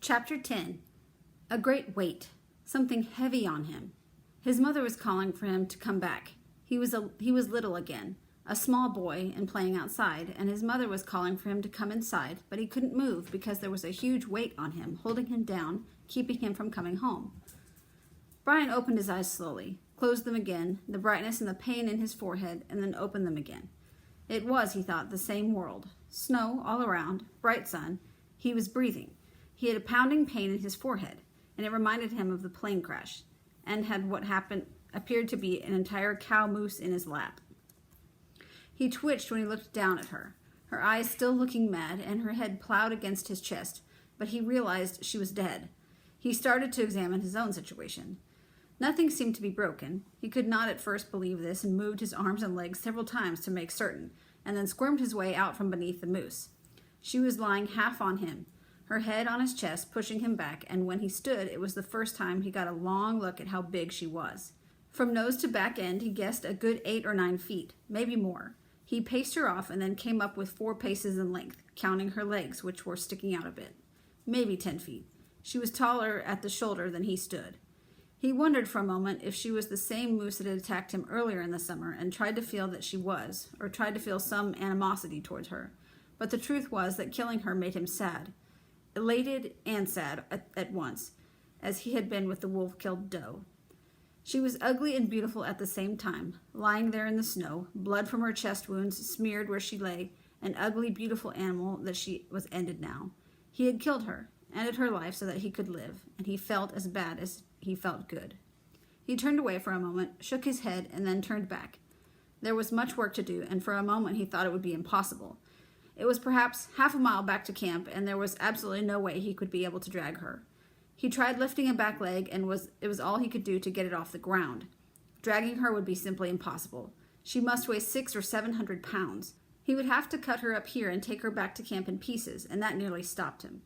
Chapter 10. A great weight. Something heavy on him. His mother was calling for him to come back. He was little again, a small boy and playing outside, and his mother was calling for him to come inside, but he couldn't move because there was a huge weight on him, holding him down, keeping him from coming home. Brian opened his eyes slowly, closed them again, the brightness and the pain in his forehead, and then opened them again. It was, he thought, the same world. Snow all around, bright sun. He was breathing. He had a pounding pain in his forehead, and it reminded him of the plane crash, and had what happened appeared to be an entire cow moose in his lap. He twitched when he looked down at her, her eyes still looking mad and her head plowed against his chest, but he realized she was dead. He started to examine his own situation. Nothing seemed to be broken. He could not at first believe this and moved his arms and legs several times to make certain, and then squirmed his way out from beneath the moose. She was lying half on him, her head on his chest, pushing him back, and when he stood, it was the first time he got a long look at how big she was. From nose to back end, he guessed a good 8 or 9 feet, maybe more. He paced her off and then came up with 4 paces in length, counting her legs, which were sticking out a bit. Maybe 10 feet. She was taller at the shoulder than he stood. He wondered for a moment if she was the same moose that had attacked him earlier in the summer and tried to feel that she was, or tried to feel some animosity towards her. But the truth was that killing her made him sad. Elated and sad at once, as he had been with the wolf-killed doe. She was ugly and beautiful at the same time, lying there in the snow, blood from her chest wounds smeared where she lay, an ugly, beautiful animal that she was ended now. He had killed her, ended her life so that he could live, and he felt as bad as he felt good. He turned away for a moment, shook his head, and then turned back. There was much work to do, and for a moment he thought it would be impossible. It was perhaps half a mile back to camp, and there was absolutely no way he could be able to drag her. He tried lifting a back leg, and it was all he could do to get it off the ground. Dragging her would be simply impossible. She must weigh 600 or 700 pounds. He would have to cut her up here and take her back to camp in pieces, and that nearly stopped him.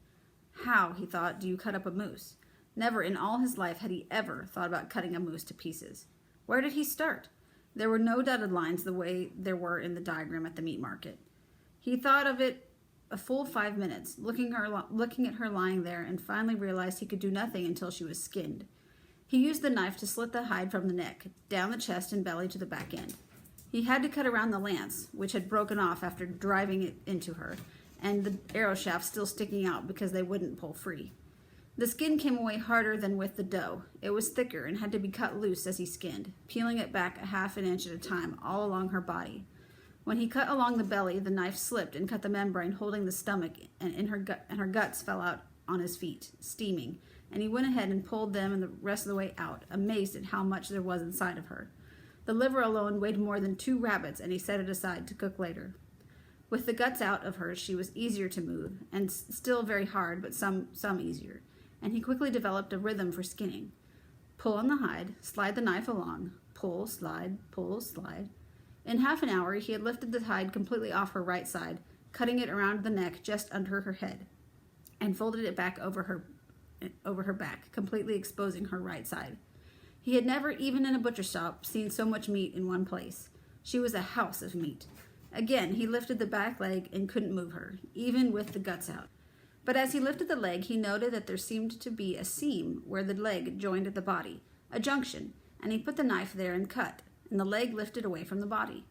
How, he thought, do you cut up a moose? Never in all his life had he ever thought about cutting a moose to pieces. Where did he start? There were no dotted lines the way there were in the diagram at the meat market. He thought of it a full 5 minutes, looking at her lying there, and finally realized he could do nothing until she was skinned. He used the knife to slit the hide from the neck, down the chest and belly to the back end. He had to cut around the lance, which had broken off after driving it into her, and the arrow shaft still sticking out because they wouldn't pull free. The skin came away harder than with the doe. It was thicker and had to be cut loose as he skinned, peeling it back a half an inch at a time all along her body. When he cut along the belly, the knife slipped and cut the membrane holding the stomach, and her guts fell out on his feet, steaming, and he went ahead and pulled them and the rest of the way out, amazed at how much there was inside of her. The liver alone weighed more than 2 rabbits, and he set it aside to cook later. With the guts out of her, she was easier to move, and still very hard, but some easier, and he quickly developed a rhythm for skinning. Pull on the hide, slide the knife along, pull, slide, pull, slide. In half an hour, he had lifted the hide completely off her right side, cutting it around the neck just under her head, and folded it back over her back, completely exposing her right side. He had never, even in a butcher shop, seen so much meat in one place. She was a house of meat. Again, he lifted the back leg and couldn't move her, even with the guts out. But as he lifted the leg, he noted that there seemed to be a seam where the leg joined the body, a junction, and he put the knife there and cut, and the leg lifted away from the body.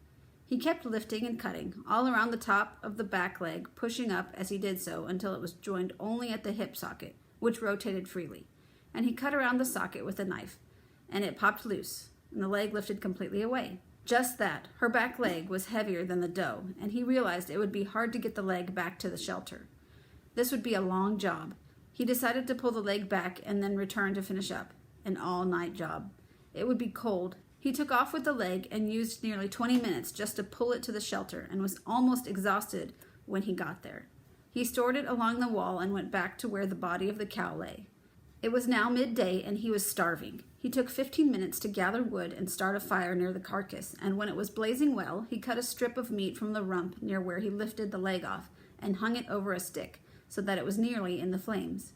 He kept lifting and cutting, all around the top of the back leg, pushing up as he did so until it was joined only at the hip socket, which rotated freely. And he cut around the socket with the knife, and it popped loose, and the leg lifted completely away. Just that, her back leg was heavier than the doe, and he realized it would be hard to get the leg back to the shelter. This would be a long job. He decided to pull the leg back and then return to finish up. An all-night job. It would be cold. He took off with the leg and used nearly 20 minutes just to pull it to the shelter and was almost exhausted when he got there. He stored it along the wall and went back to where the body of the cow lay. It was now midday and he was starving. He took 15 minutes to gather wood and start a fire near the carcass, and when it was blazing well, he cut a strip of meat from the rump near where he lifted the leg off and hung it over a stick so that it was nearly in the flames.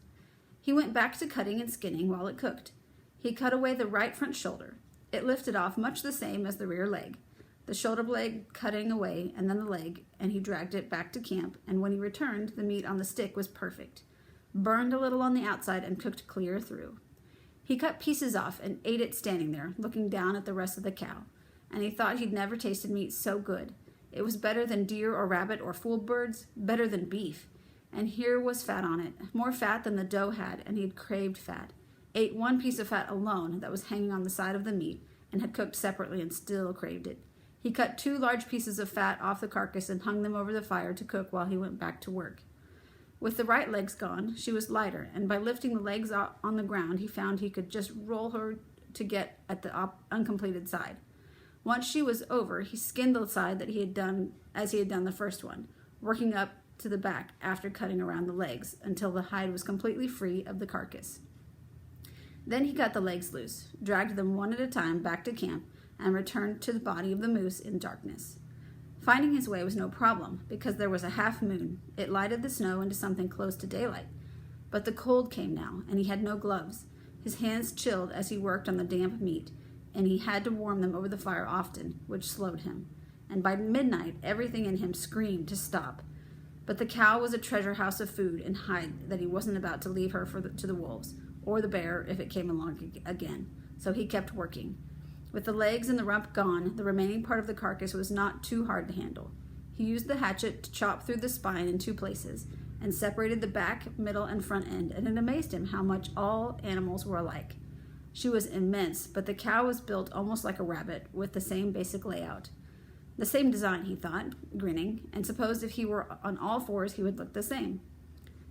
He went back to cutting and skinning while it cooked. He cut away the right front shoulder. It lifted off much the same as the rear leg. The shoulder blade cutting away, and then the leg, and he dragged it back to camp, and when he returned, the meat on the stick was perfect. burned a little on the outside, and cooked clear through. He cut pieces off and ate it standing there, looking down at the rest of the cow, and he thought he'd never tasted meat so good. It was better than deer or rabbit or fooled birds, better than beef. And here was fat on it, more fat than the doe had, and he'd craved fat. Ate one piece of fat alone that was hanging on the side of the meat, and had cooked separately and still craved it. He cut 2 large pieces of fat off the carcass and hung them over the fire to cook while he went back to work. With the right legs gone, she was lighter, and by lifting the legs on the ground, he found he could just roll her to get at the uncompleted side. Once she was over, he skinned the side that he had done as he had done the first one, working up to the back after cutting around the legs until the hide was completely free of the carcass. Then he cut the legs loose, dragged them one at a time back to camp, and returned to the body of the moose in darkness. Finding his way was no problem, because there was a half moon. It lighted the snow into something close to daylight. But the cold came now, and he had no gloves. His hands chilled as he worked on the damp meat, and he had to warm them over the fire often, which slowed him. And by midnight, everything in him screamed to stop. But the cow was a treasure house of food and hide that he wasn't about to leave her to the wolves, or the bear if it came along again. So he kept working. With the legs and the rump gone, the remaining part of the carcass was not too hard to handle. He used the hatchet to chop through the spine in 2 places, and separated the back, middle, and front end, and it amazed him how much all animals were alike. She was immense, but the cow was built almost like a rabbit, with the same basic layout. The same design, he thought, grinning, and supposed if he were on all 4s, he would look the same.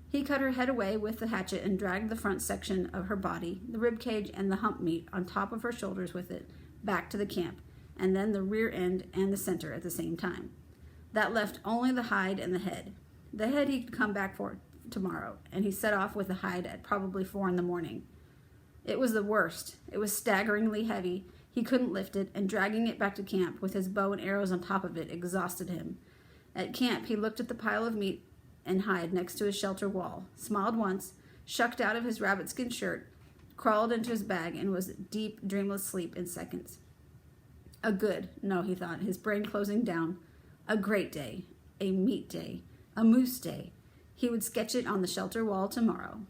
He cut her head away with the hatchet and dragged the front section of her body, the rib cage and the hump meat on top of her shoulders with it, back to the camp, and then the rear end and the center at the same time. That left only the hide and the head. The head he could come back for tomorrow, and he set off with the hide at probably 4 in the morning. It was the worst. It was staggeringly heavy. He couldn't lift it, and dragging it back to camp with his bow and arrows on top of it exhausted him. At camp, he looked at the pile of meat and hide next to his shelter wall, smiled once, shucked out of his rabbit-skin shirt, crawled into his bag, and was deep, dreamless sleep in seconds. No, he thought, his brain closing down. A great day, a meat day, a moose day. He would sketch it on the shelter wall tomorrow.